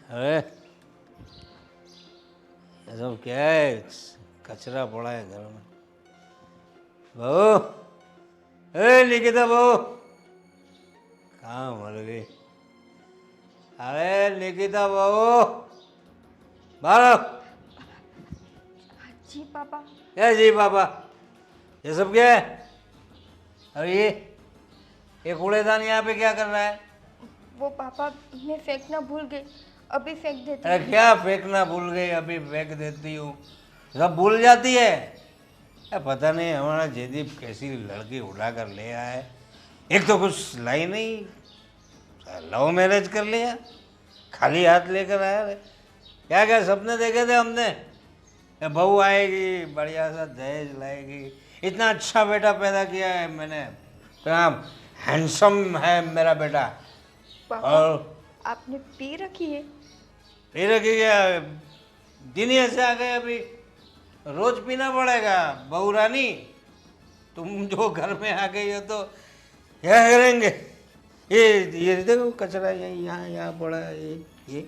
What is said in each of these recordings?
अरे ये सब क्या है? कचरा पड़ा है घर में। बहू, ए निकिता बहू, कहाँ मर गई? अरे निकिता बहू, बाहर। जी पापा। क्या जी पापा? ये सब क्या है? अरे ये कूड़ेदान यहाँ पे क्या कर रहा है? वो पापा मैं फेंकना भूल गई, अभी फेंक देती अरे हूँ। क्या फेंकना भूल गई, अभी फेंक देती हूँ? सब भूल जाती है। पता नहीं हमारा जयदीप कैसी लड़की उठा कर ले आया है। एक तो कुछ लाई नहीं, लव मैरिज कर लिया, खाली हाथ लेकर आया रे। क्या क्या सपने देखे थे हमने? बहू आएगी, बढ़िया सा दहेज लाएगी, इतना अच्छा बेटा पैदा किया है मैंने, इतना हैंडसम है मेरा बेटा। पापा और आपने पी रखी है? फिर क्या दिन ही ऐसे आ गए, अभी रोज पीना पड़ेगा? बहू रानी, तुम जो घर में आ गई हो तो क्या करेंगे? ये देखो कचरा यहीं यहाँ यहाँ पड़ा है। ये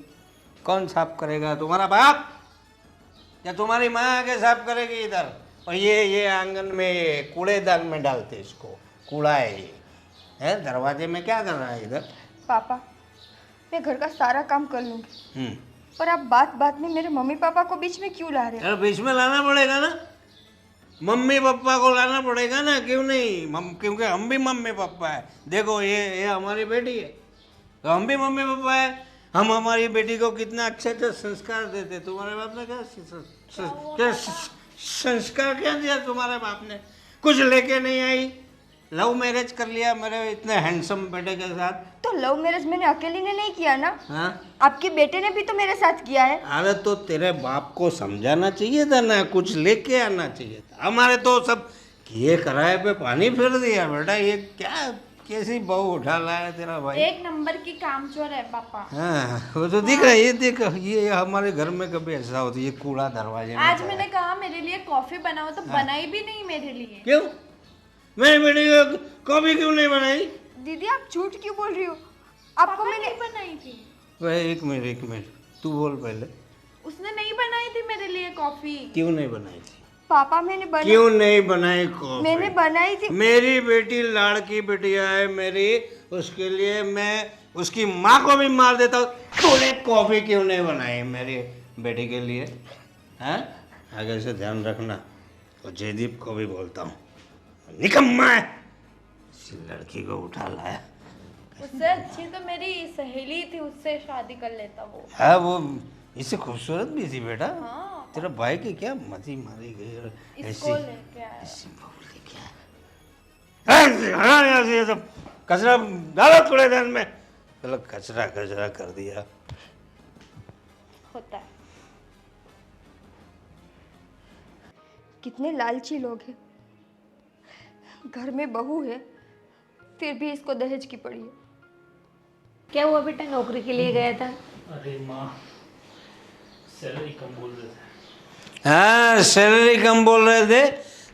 कौन साफ करेगा? तुम्हारा बाप या तुम्हारी माँ आके साफ करेगी इधर? और ये आंगन में ये कूड़ेदान में डालते इसको, कूड़ा है ये। है दरवाजे में क्या कर रहा है इधर? पापा मैं घर का सारा काम कर लूँगी, पर आप बात बात में मेरे मम्मी पापा को बीच में क्यों ला रहे हैं? अरे बीच में लाना पड़ेगा ना, मम्मी पापा को लाना पड़ेगा ना, क्यों नहीं? क्योंकि हम भी मम्मी पापा है। देखो ये हमारी बेटी है तो हम भी मम्मी पापा है। हम हमारी बेटी को कितना अच्छे अच्छे संस्कार देते। तुम्हारे बाप ने क्या संस्कार क्या दिया? तुम्हारे बाप ने कुछ लेके नहीं आई, लव मैरिज कर लिया मेरे इतने हैंडसम बेटे के साथ। तो लव मैरिज मैंने अकेली ने नहीं किया ना, हाँ, आपके बेटे ने भी तो मेरे साथ किया है। अरे तो तेरे बाप को समझाना चाहिए था ना, कुछ लेके आना चाहिए था। हमारे तो सब किए कराए पे पानी फिर दिया बेटा। ये क्या कैसी बहू उठा लाया तेरा भाई? एक नंबर की कामचोर है पापा। हाँ वो तो दिख रहा है। ये देख, ये हमारे घर में कभी ऐसा होता है, ये कूड़ा दरवाजे में आज पड़ा मैंने है। कहा मेरे लिए कॉफी बनाओ तो बनाई भी नहीं मेरे लिए। क्यों? मेरी बेटी को कॉफी क्यों नहीं बनाई? दीदी आप झूठ क्यों बोल रही हो? आपको पापा मैंने नहीं बनाई थी, वह एक मिनट तू बोल पहले। उसने नहीं बनाई थी मेरे लिए कॉफी। क्यों नहीं बनाई थी? पापा मैंने बनाई, क्यों नहीं बनाई कॉफी? मैंने बनाई थी। मेरी बेटी लाड़की बिटिया है मेरी, उसके लिए मैं उसकी माँ को भी मार देता हूँ। तूने कॉफी क्यों नहीं बनाई मेरी बेटी के लिए? हैं? आगे से ध्यान रखना। और जयदीप को भी बोलता हूँ, निकम्मा है, इसी लड़की को उठा लाया। उससे अच्छी तो मेरी सहेली थी, उससे शादी कर लेता वो। हाँ वो इससे खूबसूरत भी थी बेटा। हाँ तेरा भाई की क्या मती मारी गई और इसको लेके आया। ऐसी बहू लेके आया। हाँ यहाँ से ये सब कचरा डालो कूड़ेदान में। चलो कचरा कचरा कर दिया। होता है। कितने लालची लोग हैं, घर में बहू है फिर भी इसको दहेज की पड़ी है। क्या हुआ बेटा, नौकरी के लिए गया था? अरे माँ, सैलरी कम बोल रहे थे। हाँ सैलरी कम बोल रहे थे।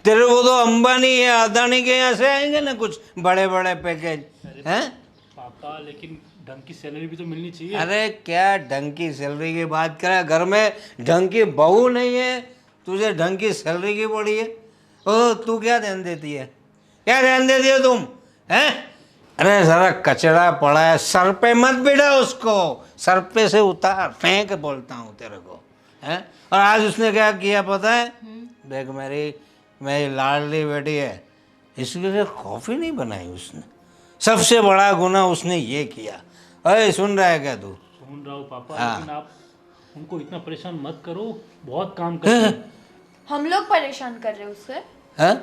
तेरे को तो अंबानी या अदानी के यहाँ से आएंगे ना कुछ बड़े बड़े पैकेज। हैं? पापा लेकिन ढंग की सैलरी भी तो मिलनी चाहिए। अरे क्या ढंग की सैलरी की बात करे? घर में ढंग की बहू नहीं है, तुझे ढंग की सैलरी की पड़ी है। ओ तू क्या ध्यान देती है? क्या ध्यान देती हो तुम? हैं? अरे सारा कचरा पड़ा है, सर पे मत बिठा उसको, सर पे से उतार फेंक बोलता हूँ तेरे को। हैं? और आज उसने क्या किया पता है? देख मेरी लाडली बेटी है, इसके लिए कॉफ़ी नहीं बनाई उसने। सबसे बड़ा गुनाह उसने ये किया। अरे सुन रहा है क्या तू? सुन रहा हूँ पापा, हाँ। लेकिन आप उनको इतना परेशान मत करो, बहुत काम करते हैं। हम लोग परेशान कर रहे हैं उससे। हैं?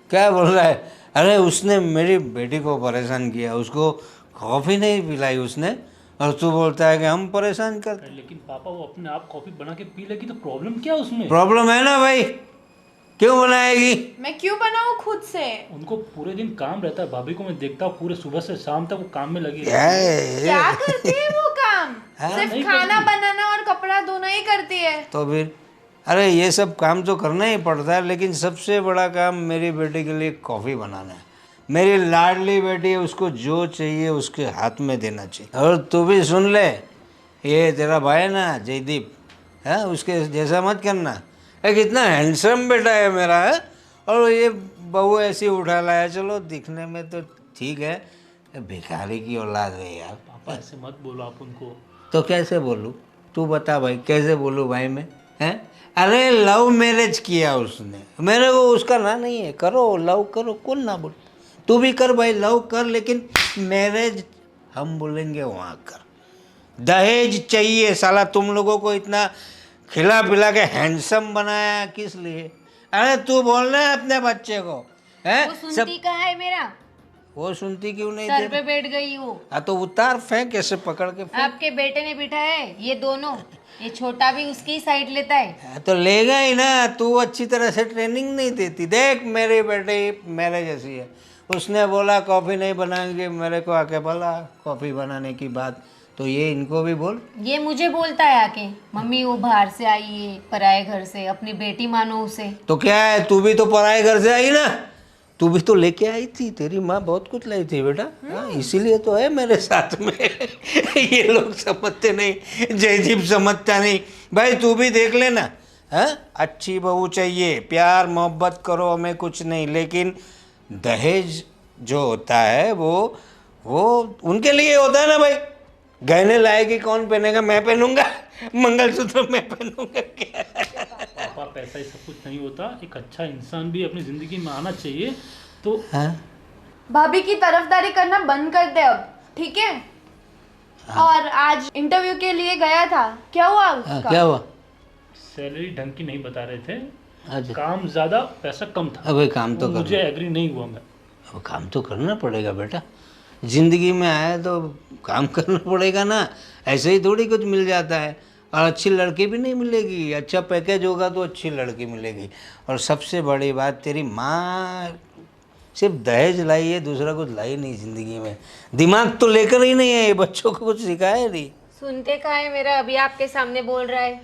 क्या बोल रहा है? अरे उसने मेरी बेटी को परेशान किया, उसको कॉफ़ी नहीं पिलाई उसने, और तू बोलता है कि हम परेशान करते। लेकिन पापा वो अपने आप कॉफी बना के पी लेगी तो प्रॉब्लम क्या है उसमें? प्रॉब्लम है ना भाई, क्यों बनाएगी? मैं क्यों बनाऊं खुद से? उनको पूरे दिन काम रहता है, भाभी को मैं देखता हूँ पूरे सुबह से शाम तक वो काम में लगी क्या रहती है। है? क्या करती है वो काम? सिर्फ नहीं खाना करती। बनाना और कपड़ा धोना ही करती है। तो फिर अरे ये सब काम तो करना ही पड़ता है, लेकिन सबसे बड़ा काम मेरी बेटी के लिए कॉफ़ी बनाना है। मेरी लाडली बेटी है, उसको जो चाहिए उसके हाथ में देना चाहिए। और तू भी सुन ले, ये तेरा भाई है ना जयदीप, है उसके जैसा मत करना। एक इतना हैंडसम बेटा है मेरा, है, और ये बहू ऐसी उठा लाया। चलो दिखने में तो ठीक है, भिखारी की औलाद है यार। पापा ऐसे मत बोलो आप उनको। तो कैसे बोलूँ, तू बता भाई, कैसे बोलूँ भाई मैं, हैं? अरे लव मैरिज किया उसने, मेरे को उसका ना नहीं है। करो लव करो, कौन ना बोल। तू भी कर भाई, लव कर, लेकिन मैरिज हम बोलेंगे वहाँ कर। दहेज चाहिए साला, तुम लोगों को इतना खिला पिला के हैंडसम बनाया किस लिए? अरे तू बोलना है अपने बच्चे को, हैं? वो सुनती कहाँ है मेरा? वो सुनती क्यों नहीं सर दे? पे बैठ गई वो। हाँ तो उतार, फेंक ऐसे पकड़ के फेंक। आपके बेटे ने बिठाया है ये दोनों, ये छोटा भी उसकी ही साइड लेता है। हाँ, तो लेगा ही ना, तू अच्छी तरह से ट्रेनिंग नहीं देती। देख मेरी बेटी मेरे जैसी है, उसने बोला कॉफ़ी नहीं बनाएंगे, मेरे को आके बोला कॉफ़ी बनाने की बात, तो ये इनको भी बोल। ये मुझे बोलता है आके, मम्मी वो बाहर से आई है पराए घर से, अपनी बेटी मानो उसे। तो क्या है, तू भी तो पराए घर से आई ना, तू भी तो लेके आई थी, तेरी माँ बहुत कुछ लाई थी बेटा। हाँ, इसीलिए तो है मेरे साथ में। ये लोग समझते नहीं, जयदीप समझता नहीं। भाई तू भी देख लेना, हाँ, अच्छी बहू चाहिए, प्यार मोहब्बत करो, हमें कुछ नहीं, लेकिन दहेज जो होता है वो उनके लिए होता है ना भाई। गहने लाएगी कौन पहनेगा? मैं पहनूंगा, मंगलसूत्र मैं पहनूंगा क्या? पापा पैसा ही सब कुछ नहीं होता, एक अच्छा इंसान भी अपनी ज़िंदगी में आना चाहिए। तो हाँ? भाभी की तरफदारी करना बंद कर दे अब, ठीक है? और आज इंटरव्यू के लिए गया था, क्या हुआ हाँ, उसका? क्या हुआ? सैलरी ढंग की नहीं बता रहे थे, अच्छा, काम ज़्यादा पैसा कम था। अबे काम तो मुझे करना, एग्री नहीं हुआ मैं। अब काम तो करना पड़ेगा बेटा, जिंदगी में आया तो काम करना पड़ेगा ना, ऐसे ही थोड़ी कुछ मिल जाता है। और अच्छी लड़की भी नहीं मिलेगी, अच्छा पैकेज होगा तो अच्छी लड़की मिलेगी। और सबसे बड़ी बात, तेरी माँ सिर्फ दहेज लाई है, दूसरा कुछ लाई नहीं ज़िंदगी में। दिमाग तो लेकर ही नहीं है, ये बच्चों को कुछ सिखाया नहीं। सुनते कहाँ है मेरा, अभी आपके सामने बोल रहा है।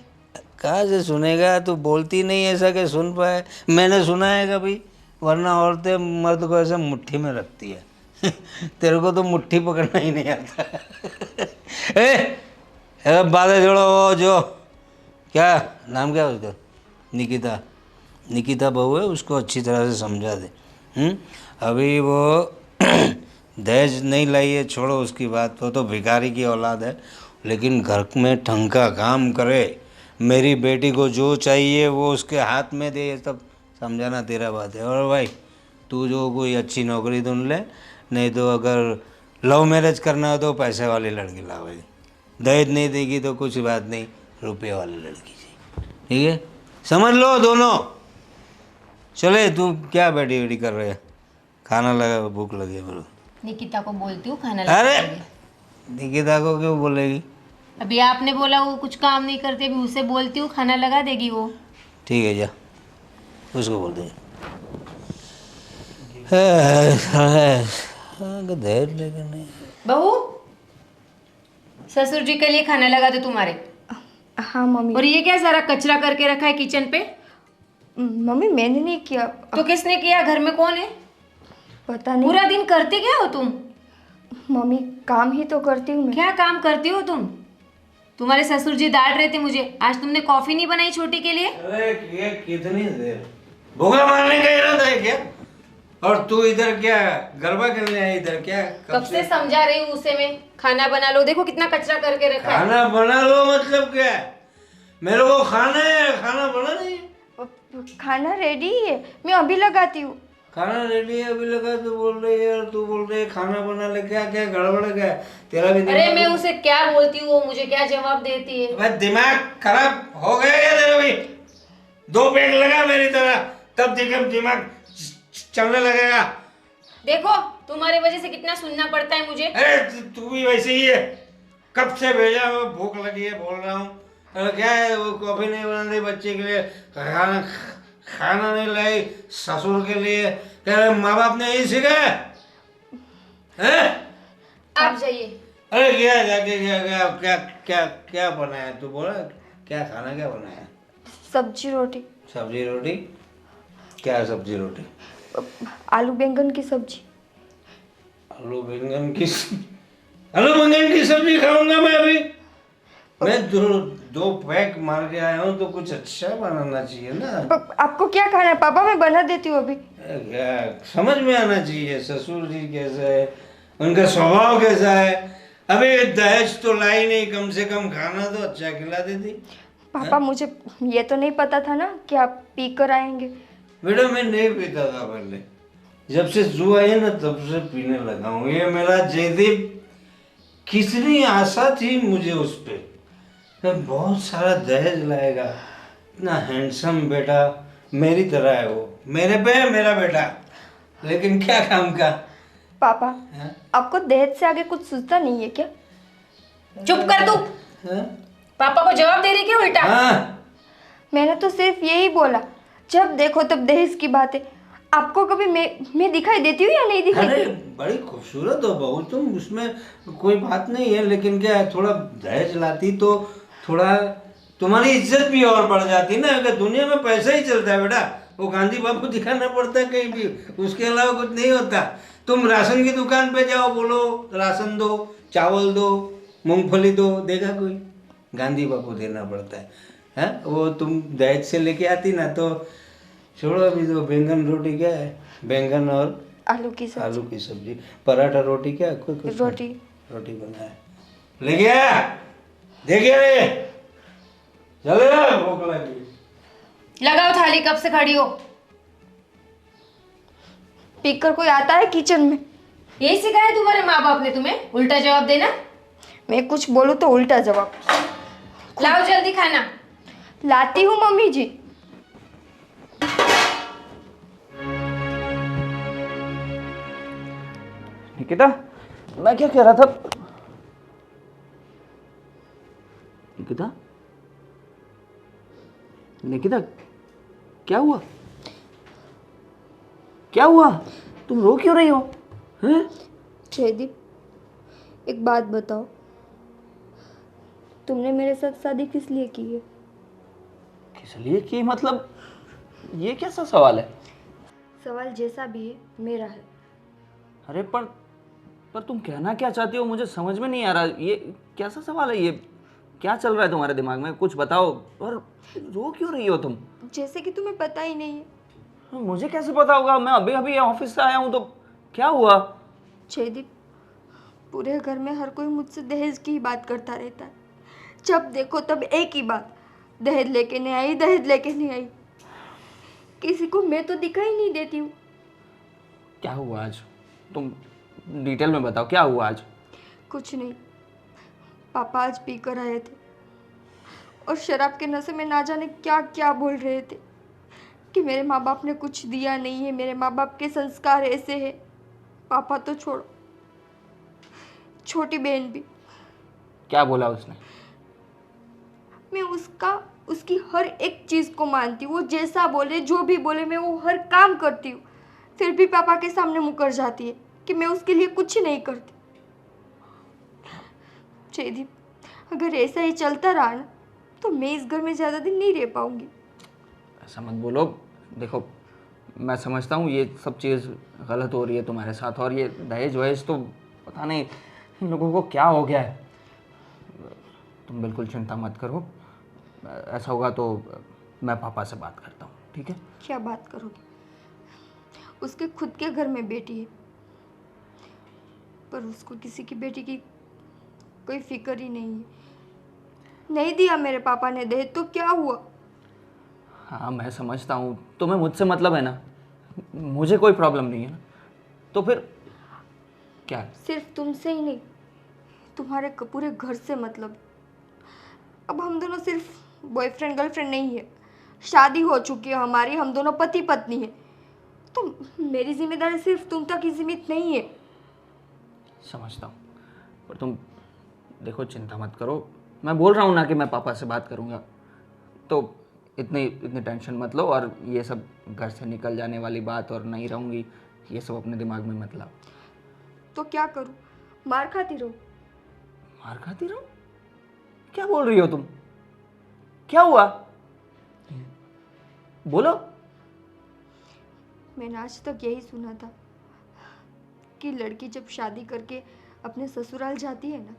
कहाँ से सुनेगा, तू बोलती नहीं ऐसा कि सुन पाए। मैंने सुना है कभी? वरना औरतें मर्द को ऐसे मुट्ठी में रखती है। तेरे को तो मुट्ठी पकड़ना ही नहीं आता। बातें छोड़ो, वो जो क्या नाम क्या है उसका, निकिता, निकिता बहू है, उसको अच्छी तरह से समझा दे। अभी वो दहेज नहीं लाई है, छोड़ो उसकी बात, वो तो भिखारी की औलाद है, लेकिन घर में ढंग का काम करे, मेरी बेटी को जो चाहिए वो उसके हाथ में दे, ये सब समझाना तेरा बात है। और भाई तू जो कोई अच्छी नौकरी ढूंढ ले, नहीं तो अगर लव मैरिज करना हो तो पैसे वाली लड़की ला भाई, दहेज नहीं देगी तो कुछ बात नहीं, रुपये वाली लड़की चाहिए, ठीक है? समझ लो दोनों। चले, तू क्या बैठी बैठी कर रहे है? खाना लगा, भूख लगी है मेरे को। निकिता को बोलती हूँ खाना लगा अरे देगी। निकिता को क्यों बोलेगी? अभी आपने बोला वो कुछ काम नहीं करती, अभी उसे बोलती हूँ खाना लगा देगी वो। ठीक है, जा उसको बोल दे। दहेज लेकर नहीं। बहू, ससुर जी के लिए खाना लगा दो तुम्हारे। हाँ मम्मी। और ये क्या सारा कचरा करके रखा है किचन पे? मम्मी मैंने नहीं किया। तो किसने किया? घर में कौन है? पता नहीं। पूरा दिन करती क्या हो तुम? मम्मी काम ही तो करती हूँ मैं। क्या काम करती हो तुम? तुम्हारे ससुर जी डांट रहे थे मुझे, आज तुमने कॉफी नहीं बनाई छोटी के लिए। अरे ये कितनी देर, भूखा मारने का इरादा है क्या? और तू इधर क्या गरबा करने है? इधर क्या कब से समझा रही हूँ उसे मैं, खाना बना लो, देखो कितना कचरा करके रखा है। खाना बना लो मतलब क्या है? मेरे को खाना है, खाना बना नहीं। खाना रेडी है, मैं अभी लगाती हूँ। खाना रेडी है अभी लगा, तू बोल रही है, और तू बोल रही है खाना बना ले, क्या क्या गड़बड़ क्या है? तेरा भी अरे मैं उसे क्या बोलती हूँ, वो मुझे क्या जवाब देती है। भाई दिमाग खराब हो गया क्या तेरा भी? 2 पेग लगा मेरी तरह, तब दिमाग चलने लगेगा। देखो तुम्हारी वजह से कितना सुनना पड़ता है मुझे। अरे तू भी वैसे ही है, कब से भेजा वो, भूख लगी है बोल रहा हूँ। क्या है, वो कॉफी नहीं बना दी बच्चे के लिए, खाना नहीं लाई ससुर के लिए, कह रहे माँ बाप ने यही सिखाया है? आप जाइए। अरे क्या जाके क्या क्या क्या क्या क्या बनाया तू? बोला क्या खाना, क्या बनाया? सब्जी रोटी। सब्जी रोटी? क्या सब्जी रोटी? आलू बैंगन की सब्जी। आलू बैंगन की सब्जी खाऊंगा मैं अभी? मैं दो पैक मार के आया हूँ तो कुछ अच्छा बनाना चाहिए ना। आपको क्या खाना है पापा? मैं बना देती हूँ अभी। क्या समझ में आना चाहिए ससुर जी कैसा है, उनका स्वभाव कैसा है। अबे दहेज तो लाई नहीं, कम से कम खाना तो अच्छा खिला देती। पापा मुझे ये तो नहीं पता था ना कि आप पी कर आएंगे। बेटा मैं नहीं पीता था पहले, जब से जू आई है ना तब से पीने लगा हूँ। ये मेरा जयदीप, कितनी आशा थी मुझे उस पे, बहुत सारा दहेज लाएगा, इतना हैंडसम बेटा, मेरी तरह है वो, मेरे पे है मेरा बेटा, लेकिन क्या काम का। पापा हाँ? आपको दहेज से आगे कुछ सोचता नहीं है क्या? चुप कर तू। हाँ? पापा को जवाब दे रही क्या उल्टा? हाँ? मैंने तो सिर्फ यही बोला, जब देखो तब दहेज की बातें। आपको कभी मैं दिखाई देती हूँ या नहीं दिखाई? अरे बड़ी खूबसूरत हो बहू तुम, उसमें कोई बात नहीं है, लेकिन क्या है, थोड़ा दहेज लाती तो थोड़ा तुम्हारी इज्जत भी और बढ़ जाती ना। अगर दुनिया में पैसा ही चलता है बेटा, वो गांधी बाबू दिखाना पड़ता है कहीं भी, उसके अलावा कुछ नहीं होता। तुम राशन की दुकान पे जाओ, बोलो राशन दो, चावल दो, मूंगफली दो, देगा कोई? गांधी बाबू देना पड़ता है। वो तुम दहेज से लेके आती ना तो छोड़ो। अभी तो बैंगन रोटी क्या है, बैंगन और आलू की सब्जी। आलू की सब्जी, पराठा रोटी क्या है? कोई कुछ रोटी। रोटी बनाया ले गया, देखिए चले भूख लगी। लगाओ थाली, कब से खड़ी हो? पीकर कोई आता है किचन में? यही सिखाया तुम्हारे माँ बाप ने तुम्हें, उल्टा जवाब देना? मैं कुछ बोलूँ तो उल्टा जवाब। लाओ जल्दी खाना। लाती हूँ मम्मी जी। निकिता, मैं क्या कह रहा था? निकिता, निकिता, क्या हुआ? क्या हुआ? तुम रो क्यों रही हो? हैं? जयदीप एक बात बताओ, तुमने मेरे साथ शादी किस लिए की है? किस लिए की मतलब? ये कैसा सवाल है? सवाल जैसा भी है मेरा है। अरे पर तुम कहना क्या चाहती हो, मुझे समझ में नहीं आ रहा। ये कैसा सवाल है? ये क्या चल रहा है तुम्हारे दिमाग में? कुछ बताओ। और रो क्यों रही हो तुम? जैसे कि तुम्हें पता ही नहीं है। मुझे कैसे पता होगा? मैं अभी अभी ऑफिस से आया हूँ। तो क्या हुआ? जयदीप पूरे घर में हर कोई मुझसे दहेज की ही बात करता रहता है। जब देखो तब एक ही बात, दहेज लेके नहीं आई, दहेज लेके नहीं आई। किसी को मैं तो दिखाई नहीं देती हूँ। क्या हुआ आज? तुम डिटेल में बताओ, क्या हुआ आज? कुछ नहीं, पापा आज पी कर आए थे और शराब के नशे में ना जाने क्या क्या बोल रहे थे कि मेरे माँ बाप ने कुछ दिया नहीं है, मेरे माँ बाप के संस्कार ऐसे हैं। पापा तो छोड़ो, छोटी बहन भी। क्या बोला उसने? मैं उसकी हर एक चीज़ को मानती हूँ। वो जैसा बोले, जो भी बोले, मैं वो हर काम करती हूँ। फिर भी पापा के सामने मुकर जाती है कि मैं उसके लिए कुछ नहीं करती। जयदीप अगर ऐसा ही चलता रहा ना तो मैं इस घर में ज़्यादा दिन नहीं रह पाऊंगी। ऐसा मत बोलो। देखो, मैं समझता हूँ ये सब चीज़ गलत हो रही है तुम्हारे साथ, और ये दहेज वहेज तो पता नहीं इन लोगों को क्या हो गया है। तुम बिल्कुल चिंता मत करो। ऐसा होगा तो मैं पापा से बात करता हूँ, ठीक है? क्या बात करोगे? उसके खुद के घर में बेटी है, पर उसको किसी की बेटी की कोई फिक्र ही नहीं है। नहीं दिया मेरे पापा ने दहेज तो क्या हुआ? हाँ, मैं समझता हूँ। तुम्हें मुझसे मतलब है ना, मुझे कोई प्रॉब्लम नहीं है ना, तो फिर क्या? सिर्फ तुमसे ही नहीं, तुम्हारे पूरे घर से मतलब। अब हम दोनों सिर्फ बॉयफ्रेंड गर्लफ्रेंड नहीं है, शादी हो चुकी है हमारी, हम दोनों पति पत्नी है। तो मेरी जिम्मेदारी सिर्फ तुम तक ही सीमित नहीं है। समझता हूँ, पर तुम देखो, चिंता मत करो। मैं बोल रहा हूँ ना कि मैं पापा से बात करूँगा, तो इतनी टेंशन मत लो। और ये सब घर से निकल जाने वाली बात और नहीं रहूँगी, ये सब अपने दिमाग में मत लाओ। तो क्या करूँ? मार खाती रहूँ? मार खाती रहो? क्या बोल रही हो तुम? क्या हुआ? बोलो। मैंने आज तक यही सुना था कि लड़की जब शादी करके अपने ससुराल जाती है ना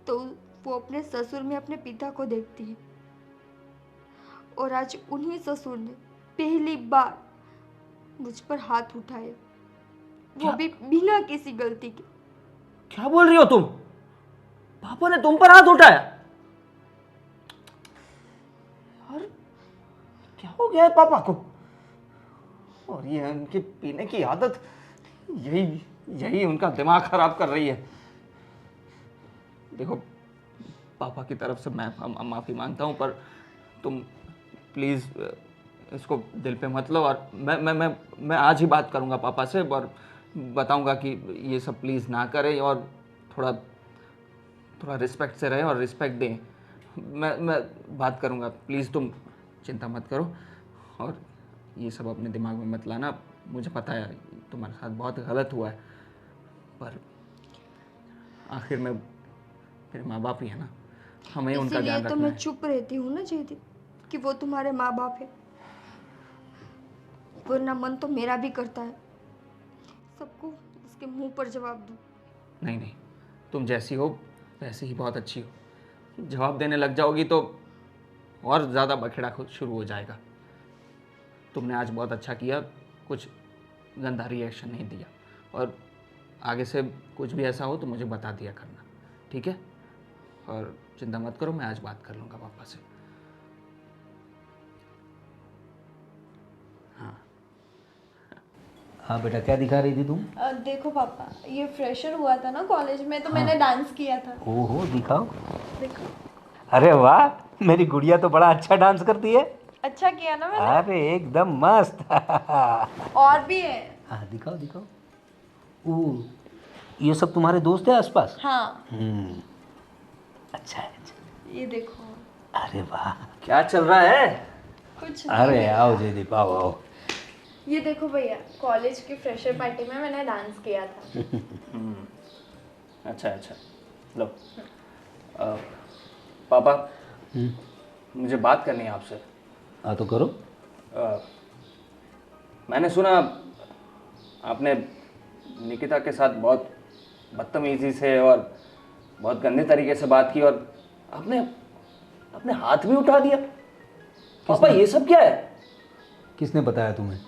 तो वो अपने ससुर में अपने पिता को देखती है, और आज उन्हीं ससुर ने पहली बार मुझ पर हाथ उठाए, वो भी बिना किसी गलती के। क्या बोल रही हो तुम? पापा ने तुम पर हाथ उठाया? यार क्या हो गया है पापा को? और ये उनकी पीने की आदत, यही यही उनका दिमाग खराब कर रही है। देखो पापा की तरफ से मैं माफ़ी मांगता हूँ, पर तुम प्लीज़ इसको दिल पे मत लो। और मैं आज ही बात करूँगा पापा से और बताऊँगा कि ये सब प्लीज़ ना करें और थोड़ा थोड़ा रिस्पेक्ट से रहे और रिस्पेक्ट दें। मैं बात करूँगा, प्लीज़ तुम चिंता मत करो और ये सब अपने दिमाग में मत लाना। मुझे पता है तुम्हारे साथ बहुत गलत हुआ है, पर आखिर में मेरे माँ बाप ही है ना, हमें उनका ध्यान इसीलिए तो रखना मैं है। चुप रहती हूँ ना जयदीप, कि वो तुम्हारे माँ बाप है, वरना मन तो मेरा भी करता है सबको उसके मुंह पर जवाब दूँ। नहीं नहीं, तुम जैसी हो वैसे ही बहुत अच्छी हो। जवाब देने लग जाओगी तो और ज़्यादा बखेड़ा शुरू हो जाएगा। तुमने आज बहुत अच्छा किया, कुछ गंदा रिएक्शन नहीं दिया, और आगे से कुछ भी ऐसा हो तो मुझे बता दिया करना, ठीक है? और चिंता मत करो, मैं आज बात कर लूँगा पापा से। हाँ बेटा, क्या दिखा रही थी तुम? देखो पापा, ये फ्रेशर हुआ था ना कॉलेज में, तो मैंने डांस किया था। ओहो, दिखाओ। देखो, अरे वाह, मेरी गुड़िया तो बड़ा अच्छा डांस करती है। अच्छा किया ना मैंने। अरे एकदम मस्त। और भी है। हाँ दिखाओ दिखाओ। ओ, ये सब तुम्हारे दोस्त हैं आसपास? हाँ, अच्छा है, अच्छा। ये देखो। अरे वाह, क्या चल रहा है? कुछ अरे आओ जयदीप, आओ आओ। ये देखो भैया, कॉलेज की फ्रेशर पार्टी में मैंने डांस किया था। अच्छा अच्छा, लो। पापा, मुझे बात करनी है आपसे। हाँ तो करो। मैंने सुना आपने निकिता के साथ बहुत बदतमीजी से और बहुत गंदे तरीके से बात की, और आपने अपने हाथ भी उठा दिया। पापा ये सब क्या है? किसने बताया तुम्हें?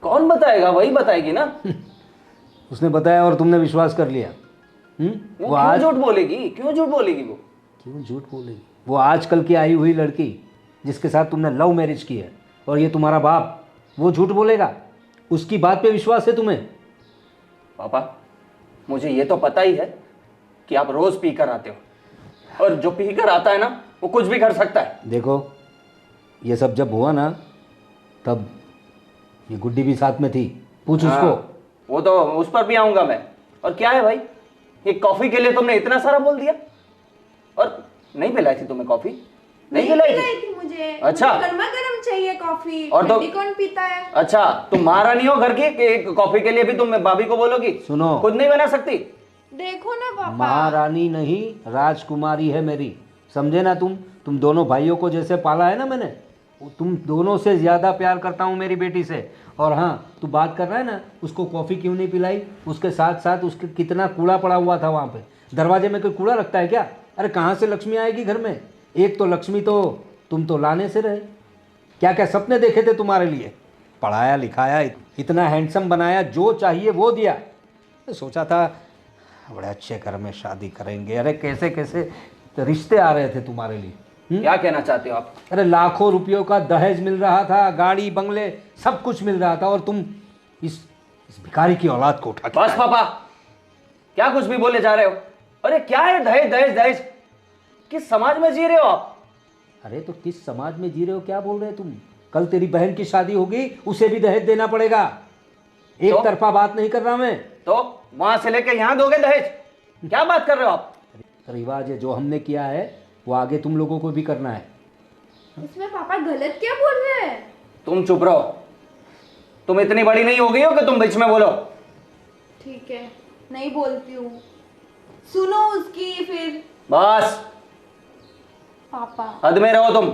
कौन बताएगा? वही बताएगी ना। उसने बताया और तुमने विश्वास कर लिया। वो वो क्यों आज झूठ बोलेगी? क्यों झूठ बोलेगी वो? क्यों झूठ बोलेगी? वो आजकल की आई हुई लड़की जिसके साथ तुमने लव मैरिज की है, और ये तुम्हारा बाप, वो झूठ बोलेगा? उसकी बात पे विश्वास है तुम्हें? पापा, मुझे ये तो पता ही है कि आप रोज पी कर आते हो, और जो पी कर आता है ना वो कुछ भी कर सकता है। देखो, ये सब जब हुआ ना, तब ये गुड्डी भी साथ में थी। पूछ उसको। वो तो उस पर भी आऊंगा मैं। और क्या है भाई, ये कॉफी के लिए तुमने इतना सारा बोल दिया? और नहीं पिलाई थी तुम्हें कॉफी? नहीं पिलाई थी मुझे। अच्छा। मुझे गर्मा गर्म चाहिए कॉफी। और तो ठंडी कौन पीता है? अच्छा, तुम महारानी हो घर की कि कॉफी के लिए भी तुम भाभी को बोलोगी? सुनो, खुद नहीं बना सकती? देखो ना पापा। महारानी नहीं, राजकुमारी है मेरी, समझे ना तुम दोनों भाइयों को जैसे पाला है ना मैंने, तुम दोनों से ज़्यादा प्यार करता हूँ मेरी बेटी से। और हाँ, तू बात कर रहा है ना, उसको कॉफ़ी क्यों नहीं पिलाई? उसके साथ साथ उसके कितना कूड़ा पड़ा हुआ था वहाँ पे। दरवाजे में कोई कूड़ा रखता है क्या? अरे कहाँ से लक्ष्मी आएगी घर में? एक तो लक्ष्मी तो तुम तो लाने से रहे। क्या क्या सपने देखे थे तुम्हारे लिए, पढ़ाया लिखाया, इतना हैंडसम बनाया, जो चाहिए वो दिया। सोचा था बड़े अच्छे घर में शादी करेंगे। अरे कैसे कैसे रिश्ते आ रहे थे तुम्हारे लिए। क्या कहना चाहते हो आप? अरे लाखों रुपयों का दहेज मिल रहा था, गाड़ी बंगले सब कुछ मिल रहा था, और तुम इस भिखारी की औलाद को उठा के बस लाए। पापा, क्या कुछ भी बोले जा रहे हो? अरे क्या है दहेज दहेज दहेज? किस समाज में जी रहे हो आप? अरे तो किस समाज में जी रहे हो, क्या बोल रहे हो तुम? कल तेरी बहन की शादी होगी, उसे भी दहेज देना पड़ेगा। एक तरफा बात नहीं कर रहा मैं। तो वहां से लेके यहाँ दोगे दहेज? क्या बात कर रहे हो आप? रिवाज है, जो हमने किया है वो आगे तुम लोगों को भी करना है। इसमें पापा गलत क्या बोल रहे हैं? तुम चुप रहो। तुम इतनी बड़ी नहीं हो गई हो कि तुम बीच में बोलो। ठीक है, नहीं बोलती हूँ। सुनो उसकी फिर। बस पापा हद में रहो तुम।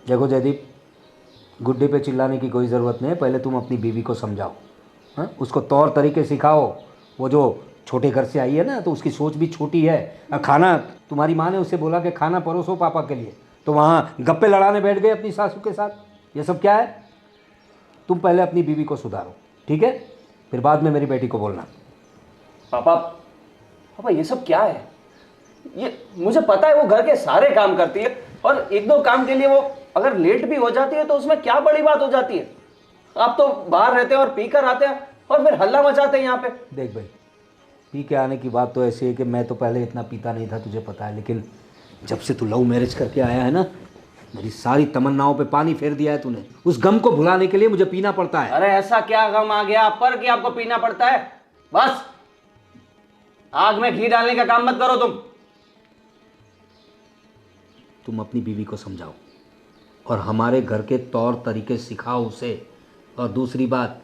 देखो जयदीप, गुड्डे पे चिल्लाने की कोई ज़रूरत नहीं है। पहले तुम अपनी बीवी को समझाओ, हाँ? उसको तौर तरीके सिखाओ। वो जो छोटे घर से आई है ना, तो उसकी सोच भी छोटी है। खाना तुम्हारी माँ ने उससे बोला कि खाना परोसो पापा के लिए, तो वहाँ गप्पे लड़ाने बैठ गए अपनी सासू के साथ। ये सब क्या है? तुम पहले अपनी बीवी को सुधारो, ठीक है? फिर बाद में मेरी बेटी को बोलना। पापा पापा ये सब क्या है? ये मुझे पता है वो घर के सारे काम करती है, और एक दो काम के लिए वो अगर लेट भी हो जाती है तो उसमें क्या बड़ी बात हो जाती है? आप तो बाहर रहते हैं और पी कर आते हैं और फिर हल्ला मचाते हैं यहाँ पे। देख भाई, पी के आने की बात तो ऐसी है कि मैं तो पहले इतना पीता नहीं था, तुझे पता है, लेकिन जब से तू लव मैरिज करके आया है ना, मेरी सारी तमन्नाओं पे पानी फेर दिया है तूने। उस गम को भुलाने के लिए मुझे पीना पड़ता है। अरे ऐसा क्या गम आ गया आप पर कि आपको पीना पड़ता है? बस आग में घी डालने का काम मत करो तुम अपनी बीवी को समझाओ और हमारे घर के तौर तरीके सिखाओ उसे। और दूसरी बात,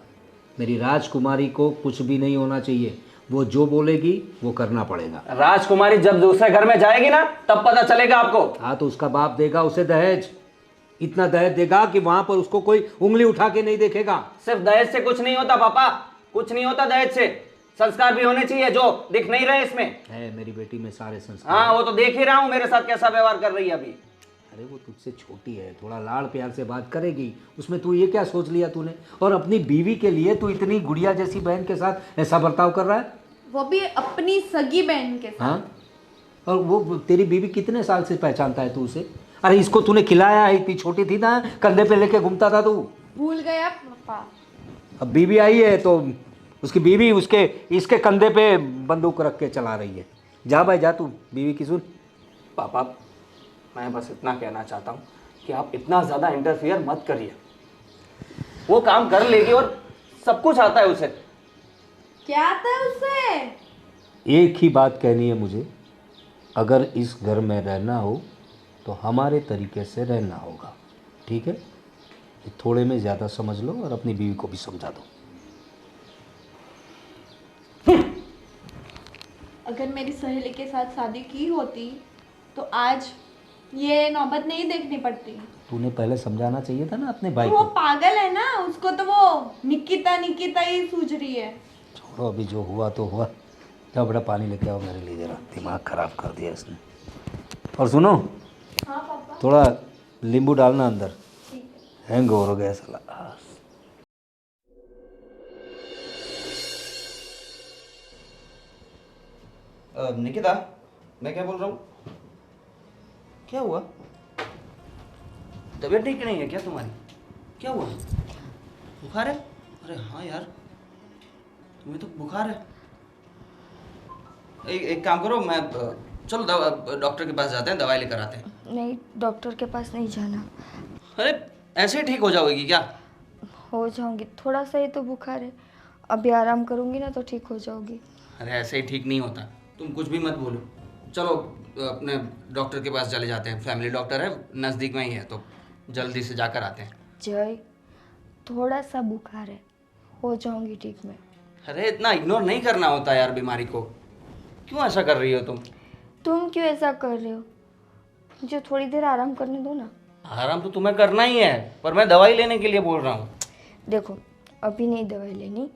मेरी राजकुमारी को कुछ भी नहीं होना चाहिए, वो जो बोलेगी वो करना पड़ेगा। राजकुमारी जब दूसरे घर में जाएगी ना तब पता चलेगा आपको। हाँ, तो उसका बाप देगा उसे दहेज, इतना दहेज देगा कि वहां पर उसको कोई उंगली उठा के नहीं देखेगा। सिर्फ दहेज से कुछ नहीं होता पापा, कुछ नहीं होता दहेज से। संस्कार भी होने चाहिए जो दिख नहीं रहे इसमें। है मेरी बेटी में सारे संस्कार। हाँ वो तो देख ही रहा हूँ मेरे साथ कैसा व्यवहार कर रही है अभी। अरे वो तुझसे छोटी है, थोड़ा लाड़ प्यार से बात करेगी, उसमें तू ये क्या सोच लिया तूने? और अपनी बीवी के लिए तू इतनी गुड़िया जैसी बहन के साथ ऐसा बर्ताव कर रहा है? वो भी अपनी सगी बहन के साथ। हाँ, और वो तेरी बीवी कितने साल से पहचानता है तू उसे? अरे इसको तूने खिलाया है, इतनी छोटी थी ना, कंधे पे लेके घूमता था तू। भूल गया पापा। अब बीवी आई है तो उसकी बीवी इसके कंधे पे बंदूक रख के चला रही है। जा भाई जा, तू बीवी की सुन। पापा मैं बस इतना कहना चाहता हूँ कि आप इतना ज़्यादा इंटरफियर मत करिए। वो काम कर लेगी और सब कुछ आता है उसे। क्या आता है उसे? एक ही बात कहनी है मुझे, अगर इस घर में रहना हो तो हमारे तरीके से रहना होगा, ठीक है? ये थोड़े में ज़्यादा समझ लो और अपनी बीवी को भी समझा दो। अगर मेरी सहेली के साथ शादी की होती तो आज ये नौबत नहीं देखनी पड़ती। तूने पहले समझाना चाहिए था ना अपने भाई वो को। पागल है ना, उसको तो वो निकिता निकिता ही सूझ रही है। छोड़ो, अभी जो हुआ तो हुआ। जाओ बड़ा पानी लेके आओ मेरे लिए, जरा दिमाग ख़राब कर दिया इसने। और सुनो, हाँ पापा। थोड़ा नींबू डालना अंदर, हैंग ओवर हो गया साला। निकिता मैं क्या बोल रहा हूँ? क्या हुआ? तबीयत ठीक नहीं है क्या तुम्हारी? क्या हुआ? बुखार है? अरे हाँ यार तुम्हें तो बुखार है। एक काम करो, मैं चलो डॉक्टर के पास जाते हैं, दवाई लेकर आते हैं। नहीं, डॉक्टर के पास नहीं जाना। अरे ऐसे ही ठीक हो जाओगी क्या? हो जाऊंगी, थोड़ा सा ही तो बुखार है, अभी आराम करूंगी ना तो ठीक हो जाऊंगी। अरे ऐसे ही ठीक नहीं होता, तुम कुछ भी मत बोलो। चलो अपने डॉक्टर के पास चले जाते हैं, फैमिली डॉक्टर है नज़दीक में ही है, तो जल्दी से जाकर आते हैं। जय, थोड़ा सा बुखार है, हो जाऊंगी ठीक मैं। अरे इतना इग्नोर नहीं करना होता यार बीमारी को। क्यों ऐसा कर रही हो तुम? तुम क्यों ऐसा कर रहे हो? मुझे थोड़ी देर आराम करने दो ना। आराम तो तुम्हें करना ही है, पर मैं दवाई लेने के लिए बोल रहा हूँ। देखो, अभी नहीं दवाई लेनी,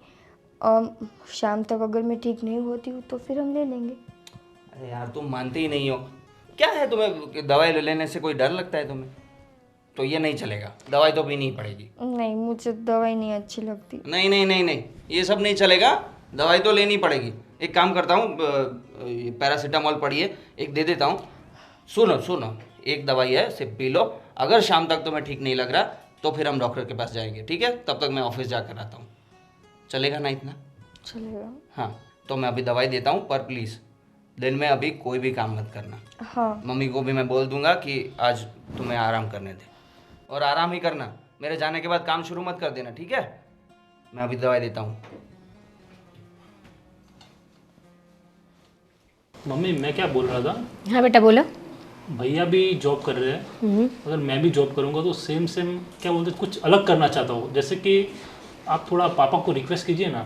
शाम तक अगर मैं ठीक नहीं होती हूँ तो फिर हम ले लेंगे। अरे यार तुम मानते ही नहीं हो। क्या है तुम्हें, दवाई लेने से कोई डर लगता है तुम्हें? तो ये नहीं चलेगा, दवाई तो पीनी ही पड़ेगी। नहीं, मुझे दवाई नहीं अच्छी लगती। नहीं नहीं नहीं नहीं, ये सब नहीं चलेगा, दवाई तो लेनी पड़ेगी। एक काम करता हूँ, पैरासीटामॉल पड़ी है, एक दे देता हूँ। सुनो सुनो, एक दवाई है, सिर्फ पी लो। अगर शाम तक तुम्हें ठीक नहीं लग रहा तो फिर हम डॉक्टर के पास जाएंगे, ठीक है? तब तक मैं ऑफिस जाकर आता हूँ। चलेगा ना इतना? चलेगा। हाँ तो मैं अभी दवाई देता हूँ, पर प्लीज़ दिन में अभी कोई भी काम मत करना। हाँ। मम्मी को भी मैं बोल दूंगा कि आज तुम्हें आराम करने दे, और आराम ही करना। मेरे जाने के बाद काम शुरू मत कर देना, ठीक है? मैं अभी दवाई देता हूँ। मम्मी मैं क्या बोल रहा था, हाँ बेटा बोलो। भैया भी जॉब कर रहे हैं, अगर मैं भी जॉब करूँगा तो सेम सेम क्या बोलते हैं, कुछ अलग करना चाहता हूँ। जैसे कि आप थोड़ा पापा को रिक्वेस्ट कीजिए ना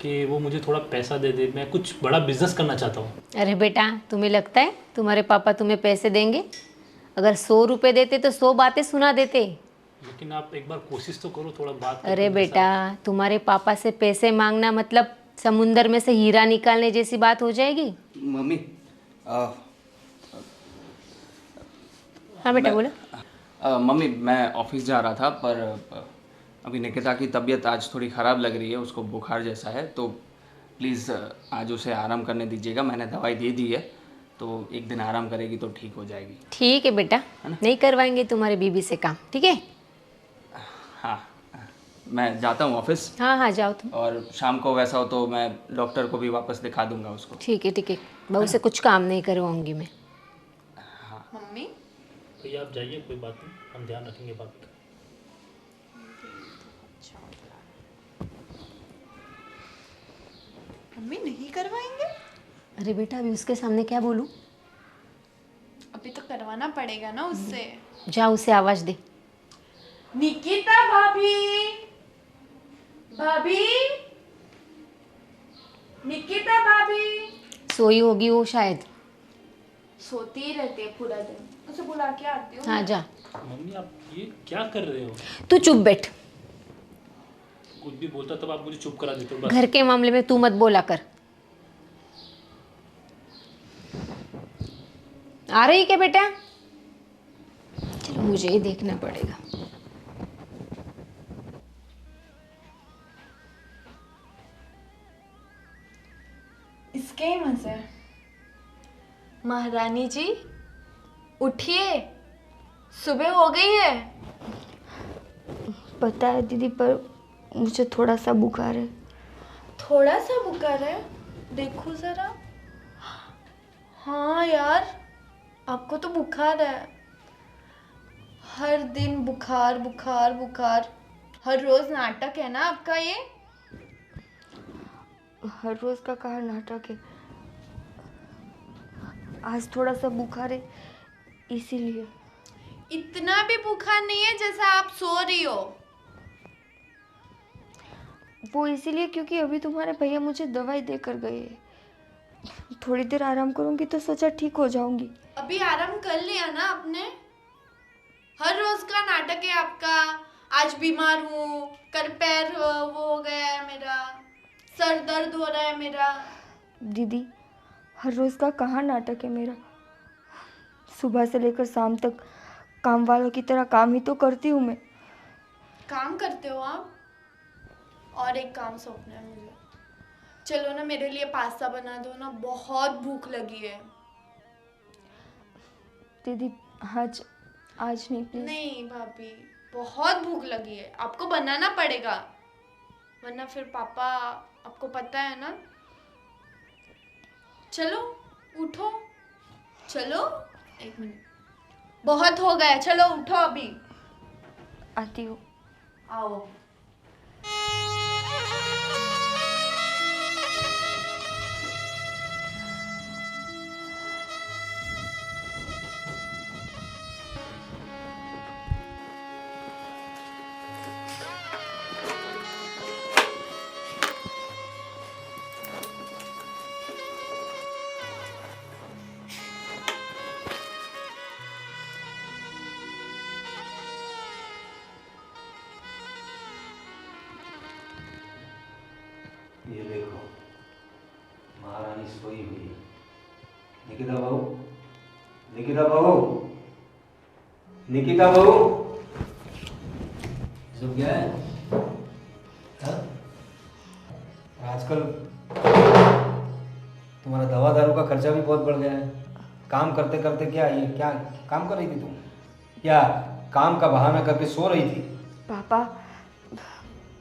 कि वो मुझे थोड़ा पैसा दे दे, मैं कुछ बड़ा बिजनेस करना चाहता हूँ। अरे बेटा, तुम्हें लगता है तुम्हारे पापा तुम्हें पैसे देंगे? अगर 100 रुपये देते तो 100 बातें सुना देते। लेकिन आप एक बार कोशिश तो करो, थोड़ा बात अरे करो बेटा, तुम्हारे पापा से पैसे मांगना मतलब समुंदर में से हीरा निकालने जैसी बात हो जाएगी। मम्मी हाँ बेटा बोलो। मम्मी मैं ऑफिस जा रहा था पर अभी निकिता की तबीयत आज थोड़ी ख़राब लग रही है, उसको बुखार जैसा है, तो प्लीज़ आज उसे आराम करने दीजिएगा। मैंने दवाई दे दी है तो एक दिन आराम करेगी तो ठीक हो जाएगी। ठीक है बेटा, नहीं करवाएंगे तुम्हारे बीबी से काम, ठीक है? हाँ मैं जाता हूँ ऑफिस, हाँ हाँ जाओ तुम। और शाम को वैसा हो तो मैं डॉक्टर को भी वापस दिखा दूंगा उसको। ठीक है, बहू से कुछ काम नहीं करवाऊंगी मैं। मम्मी भैया आप जाइए, कोई बात नहीं, हम ध्यान रखेंगे बाकी का। मम्मी नहीं करवाएंगे? अरे बेटा अभी उसके सामने क्या बोलूं? अभी तो करवाना पड़ेगा ना उससे। जा उसे आवाज दे। निकिता भाभी, भाभी, निकिता भाभी। सोई होगी वो शायद। सोती ही रहती है पूरा दिन, उसे बुला के आती हूँ। हाँ जा। मम्मी आप ये क्या कर रहे हो? तू चुप बैठ, कुछ भी बोलता तब आप मुझे चुप करा देते हो बस। घर के मामले में तू मत बोला कर। आ रही क्या बेटा? चलो मुझे ही देखना पड़ेगा। इसके ही मजे। महारानी जी उठिए, सुबह हो गई है। पता है दीदी, पर मुझे थोड़ा सा बुखार है। थोड़ा सा बुखार है? देखो जरा। हाँ यार, आपको तो बुखार है। हर दिन बुखार बुखार बुखार, हर रोज नाटक है ना आपका ये? हर रोज का कहा नाटक है, आज थोड़ा सा बुखार है इसीलिए। इतना भी बुखार नहीं है जैसा आप सो रही हो। वो इसीलिए क्योंकि अभी तुम्हारे भैया मुझे दवाई देकर गए हैं। थोड़ी देर आराम करूंगी तो सोचा ठीक हो जाऊंगी। अभी आराम कर लिया ना आपने? हर रोज का नाटक है आपका। आज बीमार हूँ, कल पैर वो हो गया है मेरा, सर दर्द हो रहा है मेरा। दीदी हर रोज का कहाँ नाटक है मेरा। सुबह से लेकर शाम तक काम वालों की तरह काम ही तो करती हूँ मैं। काम करते हो आप? और एक काम सौंपना है मुझे। चलो ना मेरे लिए पास्ता बना दो ना, बहुत भूख लगी है। दीदी आज नहीं प्लीज। नहीं भाभी, बहुत भूख लगी है, आपको बनाना पड़ेगा, वरना फिर पापा, आपको पता है ना। चलो उठो, चलो। एक मिनट, बहुत हो गया, चलो उठो अभी। आती हूँ। आओ। ये देखो महारानी सोई हुई है। निकिता बहू, निकिता बहू, निकिता बहू, सब क्या है? हाँ? आजकल तुम्हारा दवा दारू का खर्चा भी बहुत बढ़ गया है। काम करते करते क्या ये क्या काम कर रही थी तुम? क्या काम का बहाना करके सो रही थी? पापा